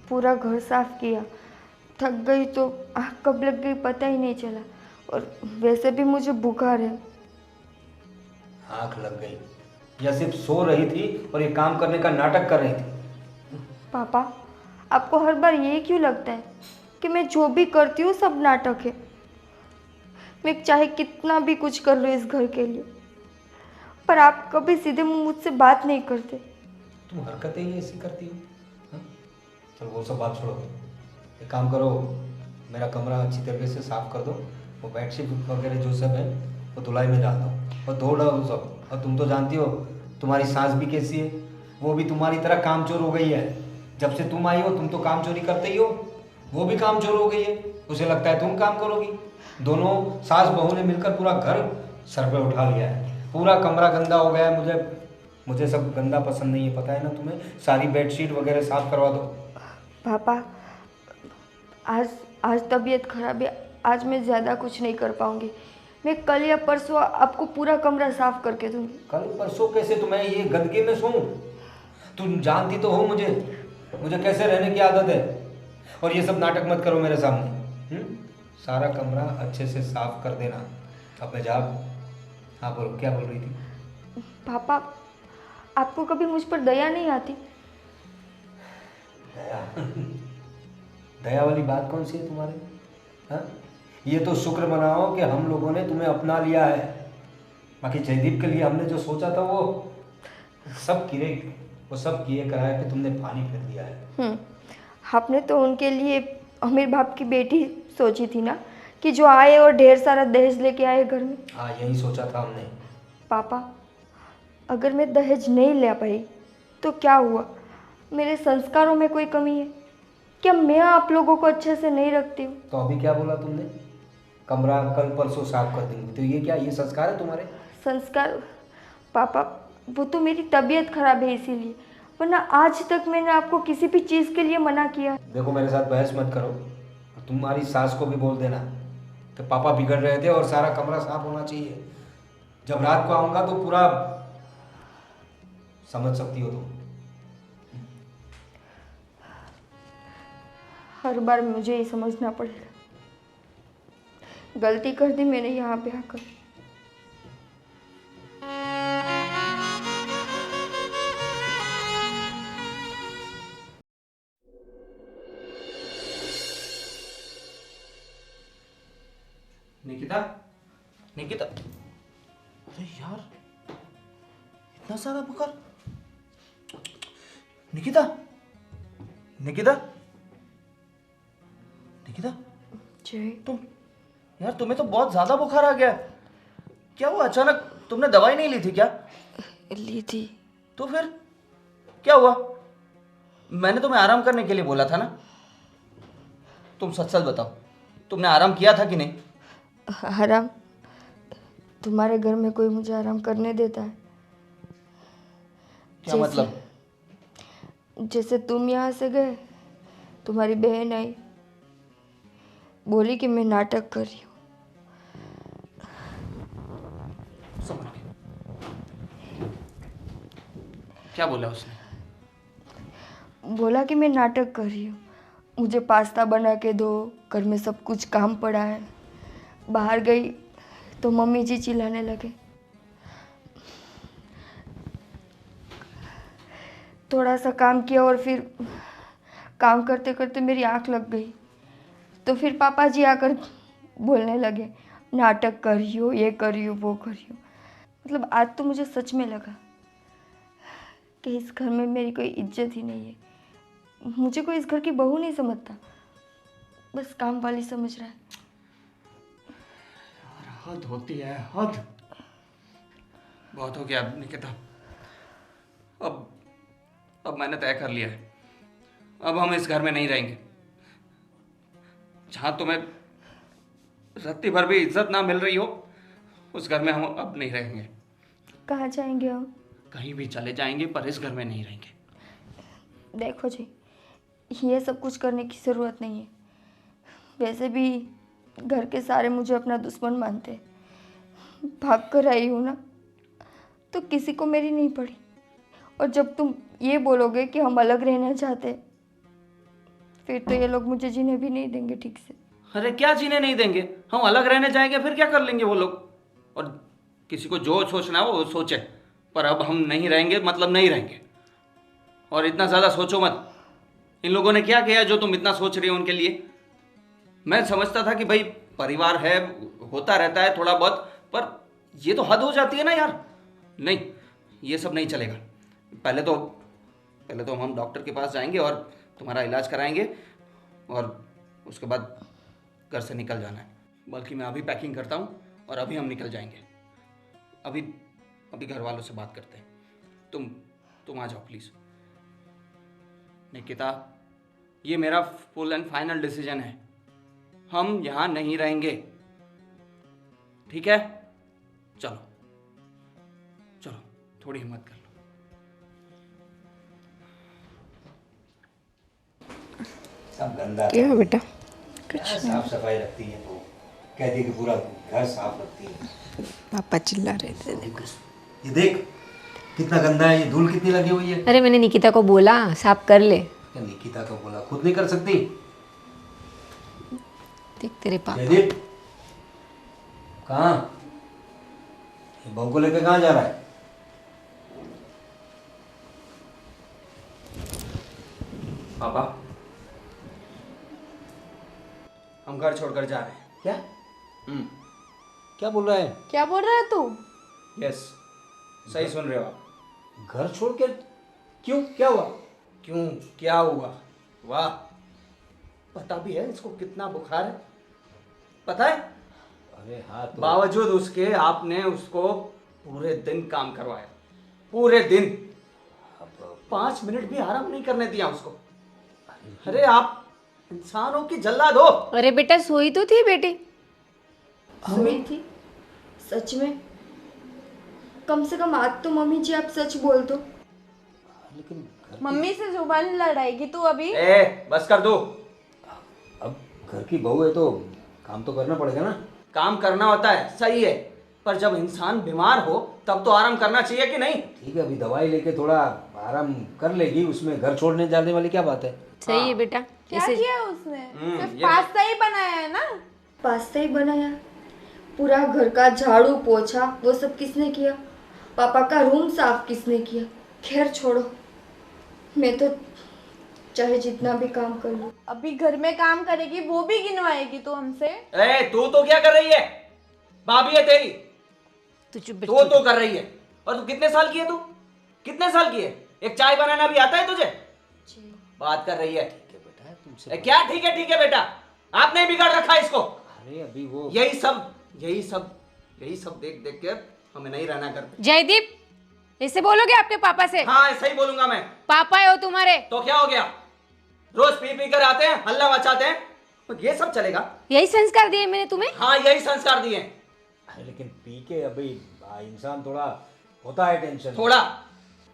पूरा घर साफ किया, थक गई तो आँख कब लग गई पता ही नहीं चला, और वैसे भी मुझे बुखार है। आँख लग गई या सिर्फ सो रही थी और ये काम करने का नाटक कर रही थी? पापा आपको हर बार यही क्यों लगता है कि मैं जो भी करती हूँ सब नाटक है? मैं चाहे कितना भी कुछ कर लूँ इस घर के लिए, पर आप कभी सीधे मुंह मुझसे बात नहीं करते। तुम हरकतें ही ऐसी करती हो। हाँ? चलो वो सब बात छोड़ो, एक काम करो, मेरा कमरा अच्छी तरीके से साफ कर दो, वो बेडशीट वगैरह जो सब है वो धुलाई में डाल दो और धो डालो वो सब। और तुम तो जानती हो तुम्हारी सास भी कैसी है, वो भी तुम्हारी तरह कामचोर हो गई है। जब से तुम आई हो तुम तो काम चोरी करते ही हो। वो भी काम चोर हो गई है, उसे लगता है तुम काम करोगी। दोनों सास बहू ने मिलकर पूरा घर सर पे उठा लिया है, पूरा कमरा गंदा हो गया है। मुझे सब गंदा पसंद नहीं है, पता है ना तुम्हें। सारी बेडशीट वगैरह साफ करवा दो। पापा, आज आज तबीयत खराब है, आज मैं ज़्यादा कुछ नहीं कर पाऊँगी। मैं कल या परसों आपको पूरा कमरा साफ करके दूँगी। कल परसों कैसे? तुम्हें ये गंदगी में सोऊं? तुम जानती तो हो मुझे कैसे रहने की आदत है। और ये सब नाटक मत करो मेरे सामने। सारा कमरा अच्छे से साफ कर देना। अब मैं जा। हाँ बोलो, क्या बोल रही थी? पापा, आपको कभी मुझ पर दया नहीं आती? दया? दया वाली बात कौन सी है तुम्हारे? हाँ, ये तो शुक्र मनाओ कि हम लोगों ने तुम्हें अपना लिया है। बाकी जयदीप के लिए हमने जो सोचा था वो सब किए कराए पे तुमने पानी फेर दिया है। आपने तो उनके लिए अमीर बाप की बेटी सोची थी ना, कि जो आए और ढेर सारा दहेज लेके आए घर में। हाँ, यही सोचा था हमने। पापा, अगर मैं दहेज नहीं ले पाई तो क्या हुआ? मेरे संस्कारों में कोई कमी है क्या? मैं आप लोगों को अच्छे से नहीं रखती हूँ? तो अभी क्या बोला तुमने? कमरा कल परसों साफ कर देंगे। तो ये क्या, ये संस्कार है तुम्हारे? संस्कार? पापा, वो तो मेरी तबीयत खराब है इसीलिए, वरना आज तक मैंने आपको किसी भी चीज़ के लिए मना किया। देखो, मेरे साथ बहस मत करो। तुम्हारी सास को भी बोल देना कि पापा बिगड़ रहे थे और सारा कमरा साफ होना चाहिए। जब रात को आऊँगा तो पूरा समझ सकती हो तुम। हर बार मुझे ही समझना पड़ेगा। गलती कर दी मैंने यहाँ पे आकर। निकिता, निकिता, अरे यार, इतना सारा बुखार। निकिता, निकिता, निकिता, जय, तुम यार, तुम्हें तो बहुत ज्यादा बुखार आ गया। क्या हुआ अचानक? तुमने दवाई नहीं ली थी क्या? ली थी। तो फिर क्या हुआ? मैंने तुम्हें आराम करने के लिए बोला था ना। तुम सच सच बताओ, तुमने आराम किया था कि नहीं? आराम? तुम्हारे घर में कोई मुझे आराम करने देता है? क्या मतलब? जैसे तुम यहाँ से गए, तुम्हारी बहन आई, बोली कि मैं नाटक कर रही हूँ। समझ गया। क्या बोला उसने? बोला कि मैं नाटक कर रही हूँ, मुझे पास्ता बना के दो, घर में सब कुछ काम पड़ा है। बाहर गई तो मम्मी जी चिल्लाने लगे। थोड़ा सा काम किया और फिर काम करते करते मेरी आँख लग गई, तो फिर पापा जी आकर बोलने लगे, नाटक कर रही हो, ये कर रही हो, वो कर रही हो। मतलब आज तो मुझे सच में लगा कि इस घर में मेरी कोई इज्जत ही नहीं है। मुझे कोई इस घर की बहू नहीं समझता, बस काम वाली समझ रहा है। हद होती है, हद। बहुत हो गया निकिता। अब मैंने तय कर लिया है, अब हम इस घर में नहीं रहेंगे। जहां तुम्हें रत्ती भर भी इज्जत ना मिल रही हो, उस घर में हम अब नहीं रहेंगे। कहाँ जाएंगे हम? कहीं भी चले जाएंगे, पर इस घर में नहीं रहेंगे। देखो जी, ये सब कुछ करने की ज़रूरत नहीं है। वैसे भी घर के सारे मुझे अपना दुश्मन मानते हैं। भाग कर आई हूँ ना, तो किसी को मेरी नहीं पड़ी। और जब तुम ये बोलोगे कि हम अलग रहना चाहते हैं, फिर तो ये लोग मुझे जीने भी नहीं देंगे ठीक से। अरे क्या जीने नहीं देंगे? हम अलग रहने जाएंगे, फिर क्या कर लेंगे वो लोग? और किसी को जो सोचना है वो सोचे, पर अब हम नहीं रहेंगे, मतलब नहीं रहेंगे। और इतना ज़्यादा सोचो मत। इन लोगों ने क्या किया जो तुम इतना सोच रही हो उनके लिए? मैं समझता था कि भाई परिवार है, होता रहता है थोड़ा बहुत, पर ये तो हद हो जाती है ना यार। नहीं, ये सब नहीं चलेगा। पहले तो हम डॉक्टर के पास जाएंगे और तुम्हारा इलाज कराएंगे, और उसके बाद घर से निकल जाना है। बल्कि मैं अभी पैकिंग करता हूँ और अभी हम निकल जाएंगे। अभी घर वालों से बात करते हैं। तुम आ जाओ प्लीज़। निकिता, ये मेरा फुल एंड फाइनल डिसीजन है, हम यहाँ नहीं रहेंगे, ठीक है? चलो चलो, थोड़ी हिम्मत कर लो। सब गंदा क्या बेटा? क्या साफ सफाई रखती है तो कहती है कि पूरा घर साफ रखती है। पापा चिल्ला रहे थे। ये देख कितना गंदा है, ये धूल कितनी लगी हुई है। अरे मैंने निकिता को बोला साफ कर ले। क्या निकिता को बोला, खुद नहीं कर सकती? देख तेरे पापा। जयदीप कहाँ, ये बहू को लेकर कहाँ जा रहा है? पापा, हम घर छोड़कर जा रहे हैं। क्या हम्म, क्या बोल रहा है? क्या बोल रहा है तू? यस, सही सुन रहे हो आप। घर छोड़ के? क्यों, क्या हुआ? क्यों, क्या हुआ? वाह, पता भी है इसको कितना बुखार है, पता है? अरे हाँ तो बावजूद उसके आपने उसको पूरे दिन काम करवाया, पूरे दिन 5 मिनट भी आराम नहीं करने दिया उसको। अरे आप इंसानों की जल्लाद हो। अरे बेटा सोई तो थी बेटी। सोई थी? सच में? कम से कम आज तो मम्मी जी आप सच बोल दो। लेकिन मम्मी से जुबान लड़ाएगी तू अभी? ए, बस कर दो। अब घर की बहू है तो काम तो करना पड़ेगा ना। काम करना होता है, सही है, पर जब इंसान बीमार हो तब तो आराम करना चाहिए कि नहीं? ठीक है, अभी दवाई लेके थोड़ा आराम कर लेगी, उसमें घर छोड़ने जाने वाली क्या बात है। सही है बेटा। क्या किया उसने? सिर्फ ये- पास्ता ही बनाया है ना? पास्ता ही बनाया? पूरा घर का झाड़ू पोछा वो सब किसने किया? पापा का रूम साफ किसने किया? खैर छोड़ो, मैं तो चाहे जितना भी काम कर लूं। अभी घर में काम करेगी वो भी गिनवाएगी तू हमसे? ए, तू तो क्या कर रही है? भाभी है तेरी, तू चुप तू तो कर रही है। और तू कितने साल की है? तू कितने साल की है? एक चाय बनाना भी आता है तुझे? बात कर रही है। ठीक है बेटा, तुमसे ए, क्या ठीक है बेटा, आपने बिगाड़ रखा है इसको। अरे अभी वो यही सब देख देख के हमें नहीं रहना करते। जयदीप ऐसे बोलोगे आपके पापा से? हाँ, ऐसा ही बोलूंगा मैं। पापा है वो तुम्हारे। तो क्या हो गया, रोज पी पी कर आते हैं, हल्ला मचाते हैं, तो ये सब चलेगा? यही संस्कार दिए मैंने तुम्हें। हाँ, यही संस्कार दिए। अरे लेकिन पी के अभी इंसान थोड़ा होता है टेंशन। थोड़ा,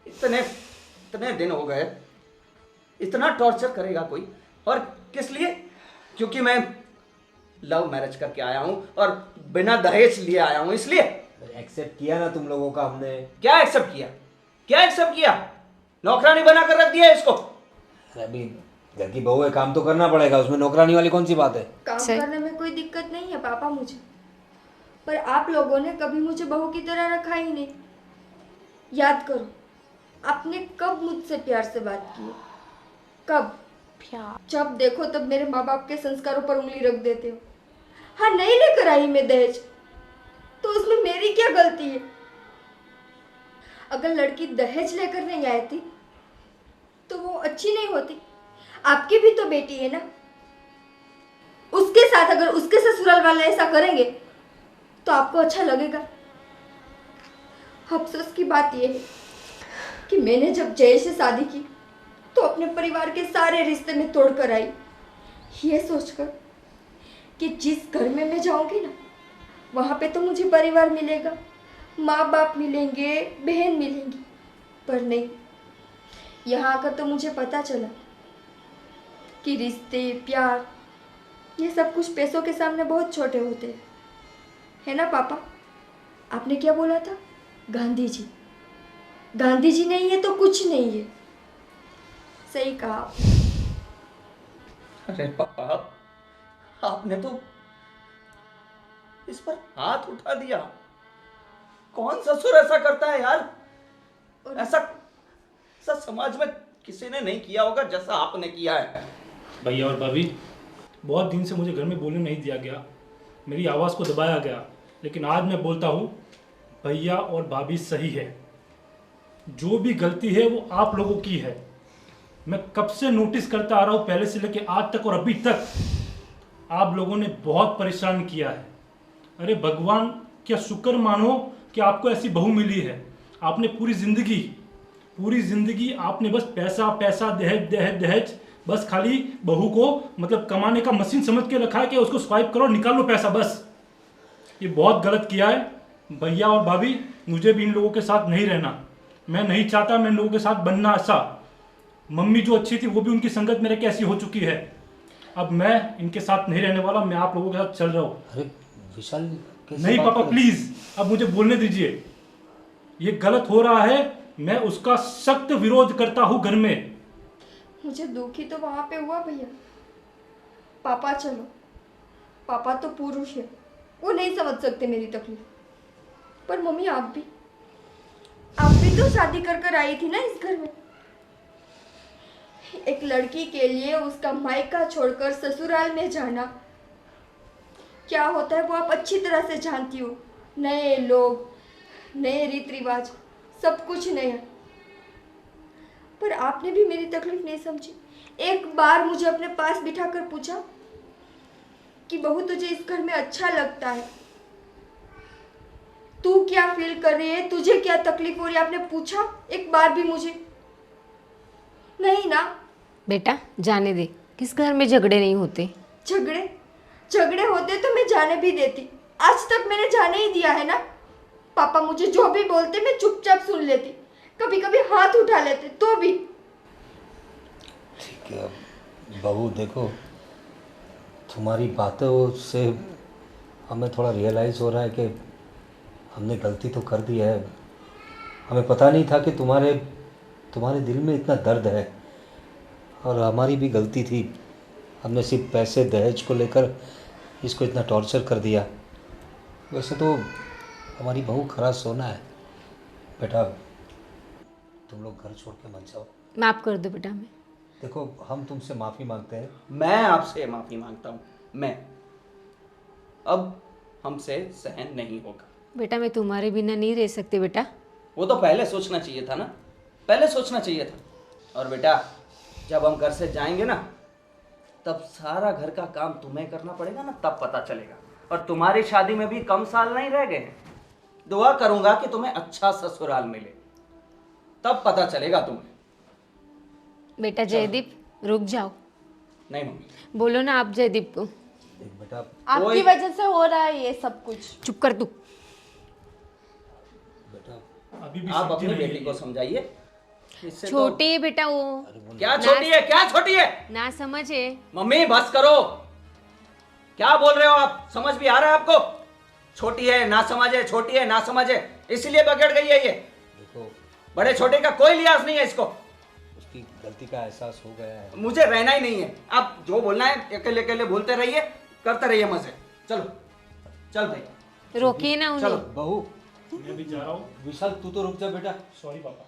इतने दिन हो गए, इतना टॉर्चर करेगा कोई? और किस लिए? क्योंकि मैं लव मैरिज करके आया हूं और बिना दहेज लिए आया हूं, इसलिए। एक्सेप्ट किया ना तुम लोगों का हमने। क्या एक्सेप्ट किया? क्या एक्सेप्ट किया? नौकरानी बना कर रख दिया इसको। अरे अभी घर की बहू है, काम तो करना पड़ेगा, उसमें नौकरानी वाली कौन सी बात है। काम करने में कोई दिक्कत नहीं है पापा मुझे, पर आप लोगों ने कभी मुझे बहू की तरह रखा ही नहीं। याद करो, आपने कब मुझसे प्यार से बात की है? कब? जब देखो तब मेरे माँ बाप के संस्कारों पर उंगली रख देते हो। हाँ, नहीं लेकर आई मैं दहेज, तो उसमें मेरी क्या गलती है? अगर लड़की दहेज लेकर नहीं आई थी तो वो अच्छी नहीं होती। आपकी भी तो बेटी है ना, उसके साथ अगर उसके ससुराल वाले ऐसा करेंगे तो आपको अच्छा लगेगा? अफसोस की बात यह है कि मैंने जब जय से शादी की तो अपने परिवार के सारे रिश्ते में तोड़कर आई, ये सोचकर कि जिस घर में मैं जाऊंगी ना वहां पे तो मुझे परिवार मिलेगा, माँ बाप मिलेंगे, बहन मिलेंगी। पर नहीं, यहाँ आकर तो मुझे पता चला कि रिश्ते, प्यार, ये सब कुछ पैसों के सामने बहुत छोटे होते हैं, है ना पापा? आपने क्या बोला था? गांधी जी। गांधी जी नहीं है तो कुछ नहीं है। सही कहा आपने। अरे पापा, आपने तो इस पर हाथ उठा दिया। कौन ससुर ऐसा करता है यार? ऐसा समाज में किसी ने नहीं किया होगा जैसा आपने किया है। भैया और भाभी, बहुत दिन से मुझे घर में बोलने नहीं दिया गया, मेरी आवाज़ को दबाया गया, लेकिन आज मैं बोलता हूँ, भैया और भाभी सही है। जो भी गलती है वो आप लोगों की है। मैं कब से नोटिस करता आ रहा हूँ, पहले से लेके आज तक, और अभी तक आप लोगों ने बहुत परेशान किया है। अरे भगवान क्या शुक्र मानो कि आपको ऐसी बहू मिली है। आपने पूरी जिंदगी आपने बस पैसा पैसा, दहेज दहेज दहेज, बस खाली बहू को मतलब कमाने का मशीन समझ के रखा है कि उसको स्वाइप करो निकाल लो पैसा बस। ये बहुत गलत किया है भैया और भाभी, मुझे भी इन लोगों के साथ नहीं रहना, मैं नहीं चाहता मैं इन लोगों के साथ बनना ऐसा। मम्मी जो अच्छी थी वो भी उनकी संगत मेरे कैसी हो चुकी है। अब मैं इनके साथ नहीं रहने वाला, मैं आप लोगों के साथ चल रहा हूँ। अरे विशाल कैसे नहीं बात पापा कर- प्लीज, अब मुझे बोलने दीजिए, ये गलत हो रहा है, मैं उसका सख्त विरोध करता हूँ घर में। मुझे दुखी तो वहां पे हुआ भैया। पापा चलो, पापा तो पुरुष है, वो नहीं समझ सकते मेरी तकलीफ। पर मम्मी आप भी तो शादी कर कर आई थी ना इस घर में। एक लड़की के लिए उसका मायका छोड़कर ससुराल में जाना क्या होता है वो आप अच्छी तरह से जानती हो। नए लोग, नए रीत रिवाज, सब कुछ नया। पर आपने भी मेरी तकलीफ नहीं समझी। एक बार मुझे अपने पास बिठाकर पूछा कि बहू तुझे इस घर में अच्छा लगता है, तू क्या फील कर रही है, तुझे क्या तकलीफ हो रही है, आपने पूछा एक बार भी मुझे? नहीं ना। बेटा जाने दे, किस घर में झगड़े नहीं होते। झगड़े होते तो मैं जाने भी देती, आज तक मैंने जाने ही दिया है ना। पापा मुझे जो भी बोलते मैं चुपचाप सुन लेती, कभी कभी हाथ उठा लेते तो भी। ठीक है बहू, देखो तुम्हारी बातों से हमें थोड़ा रियलाइज़ हो रहा है कि हमने गलती तो कर दी है। हमें पता नहीं था कि तुम्हारे दिल में इतना दर्द है, और हमारी भी गलती थी। हमने सिर्फ पैसे दहेज को लेकर इसको इतना टॉर्चर कर दिया। वैसे तो हमारी बहू खरा सोना है। बेटा तुम लोग घर छोड़ के मत जाओ। माफ़ कर दो बेटा हमें। देखो हम तुमसे माफ़ी मांगते हैं। मैं आपसे माफ़ी मांगता हूँ। मैं अब हमसे सहन नहीं होगा। बेटा मैं तुम्हारे बिना नहीं रह सकती बेटा। वो तो पहले सोचना चाहिए था ना, पहले सोचना चाहिए था। और बेटा जब हम घर से जाएंगे ना, तब सारा घर का काम तुम्हें करना पड़ेगा ना, तब पता चलेगा। और तुम्हारी शादी में भी कम साल नहीं रह गए हैं। दुआ करूंगा कि तुम्हें अच्छा ससुराल मिले, तब पता चलेगा तुम्हें। बेटा जयदीप रुक जाओ। नहीं मम्मी, बोलो ना आप जयदीप को। देख बेटा, आपकी कोई- वजह से हो रहा है ये सब कुछ। चुप कर तू। बेटा अभी भी आप समझी अपनी नहीं बेटी को है। समझाइए। इससे छोटी है बेटा वो, तो क्या छोटी है, क्या छोटी है? ना समझे। मम्मी बस करो, क्या बोल रहे हो आप? समझ भी आ रहा है आपको? छोटी है ना समझ है, छोटी है ना समझ है, इसलिए बिगड़ गई है ये। देखो बड़े छोटे का कोई लिहाज नहीं है इसको। उसकी गलती का एहसास हो गया है। मुझे रहना ही नहीं है। आप जो बोलना है अकेले अकेले बोलते रहिए, करते रहिए मजे। चलो चल भाई, रोकिए ना चलो। उन्हें। बहू मैं भी जा रहा हूँ। विशाल तू तो रुक जा बेटा। सॉरी पापा।